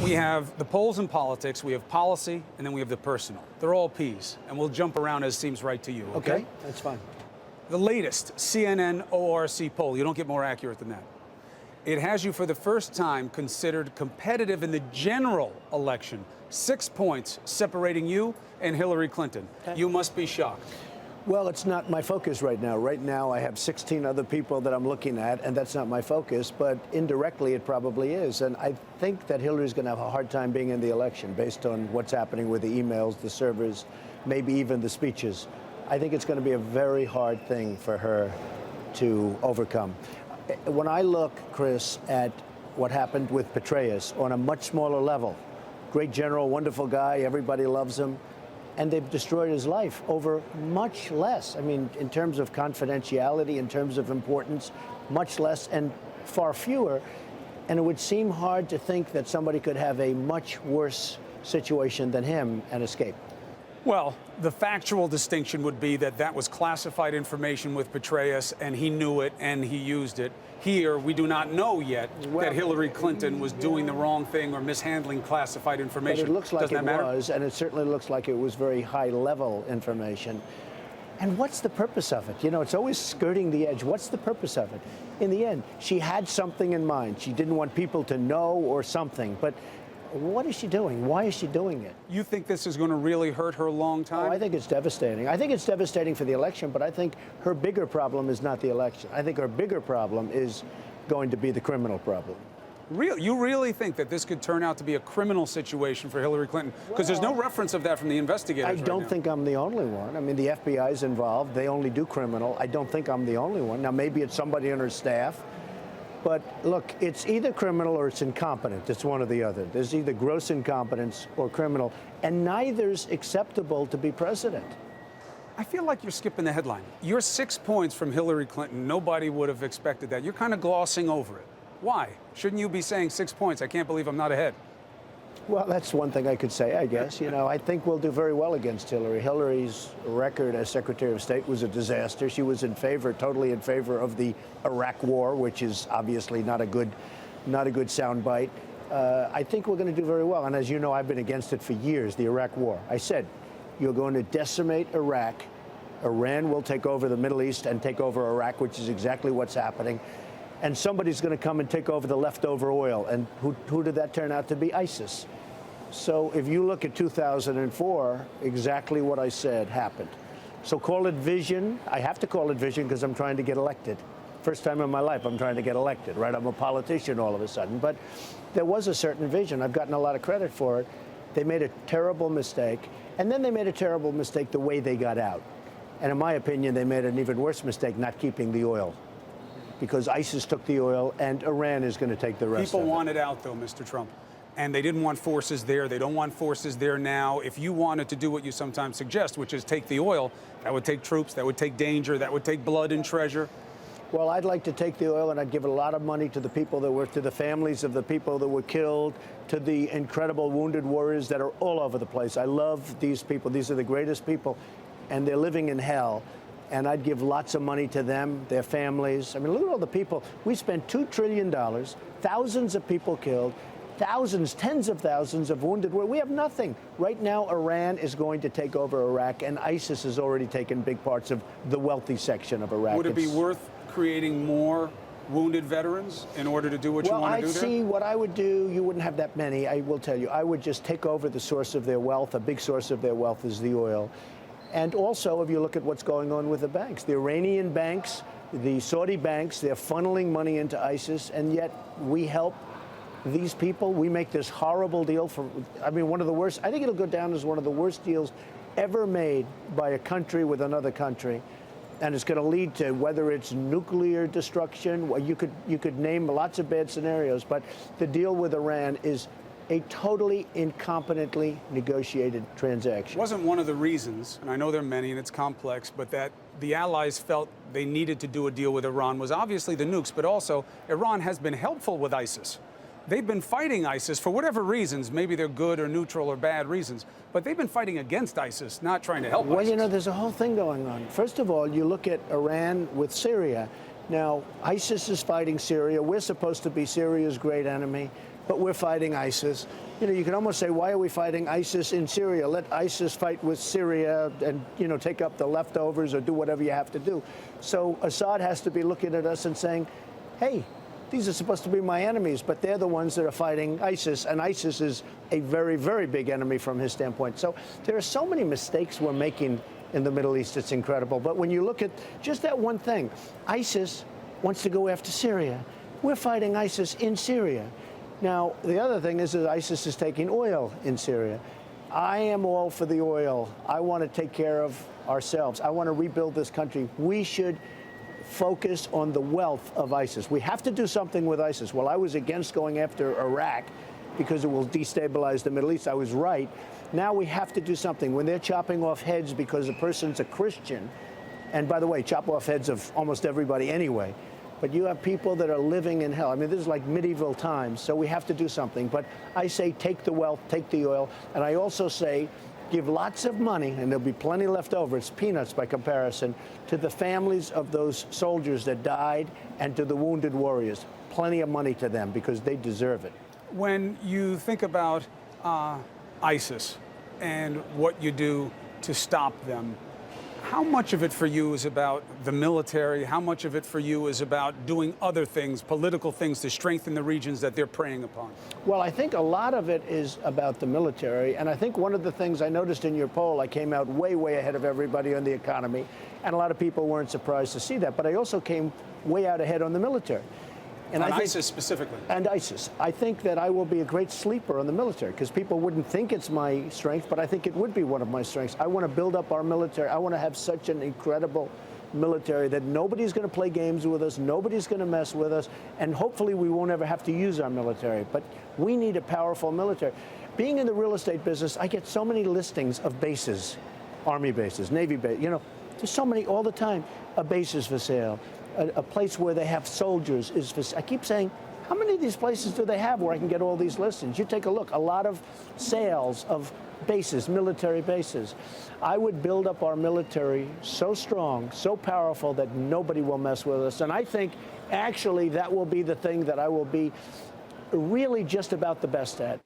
We have the polls and politics, we have policy, and then we have the personal. They're all P's, and we'll jump around as seems right to you, okay? That's fine. The latest CNN ORC poll, you don't get more accurate than that. It has you for the first time considered competitive in the general election. 6 points separating you and Hillary Clinton. Okay. You must be shocked. Well, it's not my focus right now. Right now, I have 16 other people that I'm looking at, and that's not my focus, but indirectly it probably is. And I think that Hillary's going to have a hard time being in the election based on what's happening with the emails, the servers, maybe even the speeches. I think it's going to be a very hard thing for her to overcome. When I look, Chris, at what happened with Petraeus on a much smaller level, great general, wonderful guy, everybody loves him, and they've destroyed his life over much less. I mean, in terms of confidentiality, in terms of importance, much less and far fewer. And it would seem hard to think that somebody could have a much worse situation than him and escape. Well, the factual distinction would be that that was classified information with Petraeus, and he knew it and he used it. Here, we do not know yet that Hillary Clinton was doing the wrong thing or mishandling classified information. But it looks like Doesn't it that matter? was, and it certainly looks like it was very high-level information. And what's the purpose of it? You know, it's always skirting the edge. What's the purpose of it? In the end, she had something in mind. She didn't want people to know or something, but what is she doing? Why is she doing it? You think this is going to really hurt her long time? Oh, I think it's devastating. I think it's devastating for the election, but I think her bigger problem is not the election. I think her bigger problem is going to be the criminal problem. You really think that this could turn out to be a criminal situation for Hillary Clinton? Because there's no reference of that from the investigators. I right don't now. think I'm the only one. I mean, the FBI's involved. They only do criminal. I don't think I'm the only one. Now, maybe it's somebody on her staff. But look, it's either criminal or it's incompetent. It's one or the other. There's either gross incompetence or criminal, and neither's acceptable to be president. I feel like you're skipping the headline. You're 6 points from Hillary Clinton. Nobody would have expected that. You're kind of glossing over it. Why? Shouldn't you be saying 6 points? I can't believe I'm not ahead. Well, that's one thing I could say, I guess. You know, I think we'll do very well against Hillary. Hillary's record as Secretary of State was a disaster. She was in favor, totally in favor of the Iraq War, which is obviously not a good soundbite. I think we're going to do very well. And as you know, I've been against it for years, the Iraq War. I said, you're going to decimate Iraq. Iran will take over the Middle East and take over Iraq, which is exactly what's happening. And somebody's going to come and take over the leftover oil. And who did that turn out to be? ISIS. So if you look at 2004, exactly what I said happened. So call it vision. I have to call it vision because I'm trying to get elected. First time in my life I'm trying to get elected, right? I'm a politician all of a sudden. But there was a certain vision. I've gotten a lot of credit for it. They made a terrible mistake. And then they made a terrible mistake the way they got out. And in my opinion, they made an even worse mistake not keeping the oil. Because ISIS took the oil and Iran is going to take the rest of it. People want it out, though, Mr. Trump. And they didn't want forces there. They don't want forces there now. If you wanted to do what you sometimes suggest, which is take the oil, that would take troops, that would take danger, that would take blood and treasure. Well, I'd like to take the oil and I'd give a lot of money to the people that were, to the families of the people that were killed, to the incredible wounded warriors that are all over the place. I love these people. These are the greatest people, and they're living in hell. And I'd give lots of money to them, their families. I mean, look at all the people. We spent $2 trillion, thousands of people killed, thousands, tens of thousands of wounded. We have nothing. Right now, Iran is going to take over Iraq, and ISIS has already taken big parts of the wealthy section of Iraq. Would it be worth creating more wounded veterans in order to do what you want to do there? Well, I see what I would do. You wouldn't have that many, I will tell you. I would just take over the source of their wealth. A big source of their wealth is the oil. And also, if you look at what's going on with the banks, the Iranian banks, the Saudi banks, they're funneling money into ISIS, and yet we help these people. We make this horrible deal for, I mean, one of the worst. I think it'll go down as one of the worst deals ever made by a country with another country. And it's going to lead to whether it's nuclear destruction. You could name lots of bad scenarios, but the deal with Iran is a totally incompetently negotiated transaction. Wasn't one of the reasons, and I know there are many and it's complex, but that the allies felt they needed to do a deal with Iran was obviously the nukes, but also Iran has been helpful with ISIS. They've been fighting ISIS for whatever reasons, maybe they're good or neutral or bad reasons, but they've been fighting against ISIS, not trying to help ISIS. Well, you know, there's a whole thing going on. First of all, you look at Iran with Syria. Now, ISIS is fighting Syria. We're supposed to be Syria's great enemy. but we're fighting ISIS. You know, you can almost say, why are we fighting ISIS in Syria? Let ISIS fight with Syria and, you know, take up the leftovers or do whatever you have to do. So Assad has to be looking at us and saying, hey, these are supposed to be my enemies, but they're the ones that are fighting ISIS, and ISIS is a very, very big enemy from his standpoint. So there are so many mistakes we're making in the Middle East, it's incredible. But when you look at just that one thing, ISIS wants to go after Syria. We're fighting ISIS in Syria. Now, the other thing is that ISIS is taking oil in Syria. I am all for the oil. I want to take care of ourselves. I want to rebuild this country. We should focus on the wealth of ISIS. We have to do something with ISIS. Well, I was against going after Iraq because it will destabilize the Middle East. I was right. Now we have to do something. When they're chopping off heads because a person's a Christian, and by the way, chop off heads of almost everybody anyway, but you have people that are living in hell. I mean, this is like medieval times, so we have to do something. But I say take the wealth, take the oil, and I also say give lots of money, and there'll be plenty left over, it's peanuts by comparison, to the families of those soldiers that died and to the wounded warriors. Plenty of money to them because they deserve it. When you think about ISIS and what you do to stop them, how much of it for you is about the military? How much of it for you is about doing other things, political things, to strengthen the regions that they're preying upon? Well, I think a lot of it is about the military. And I think one of the things I noticed in your poll, I came out way, way ahead of everybody on the economy. And a lot of people weren't surprised to see that. But I also came way out ahead on the military. And ISIS specifically. And ISIS. I think that I will be a great sleeper on the military because people wouldn't think it's my strength, but I think it would be one of my strengths. I want to build up our military. I want to have such an incredible military that nobody's going to play games with us, nobody's going to mess with us, and hopefully we won't ever have to use our military. But we need a powerful military. Being in the real estate business, I get so many listings of bases, Army bases, Navy bases, you know, there's so many all the time. A base is for sale. A place where they have soldiers is for sale. I keep saying, how many of these places do they have where I can get all these listings? You take a look, a lot of sales of bases, military bases. I would build up our military so strong, so powerful that nobody will mess with us. And I think actually that will be the thing that I will be really just about the best at.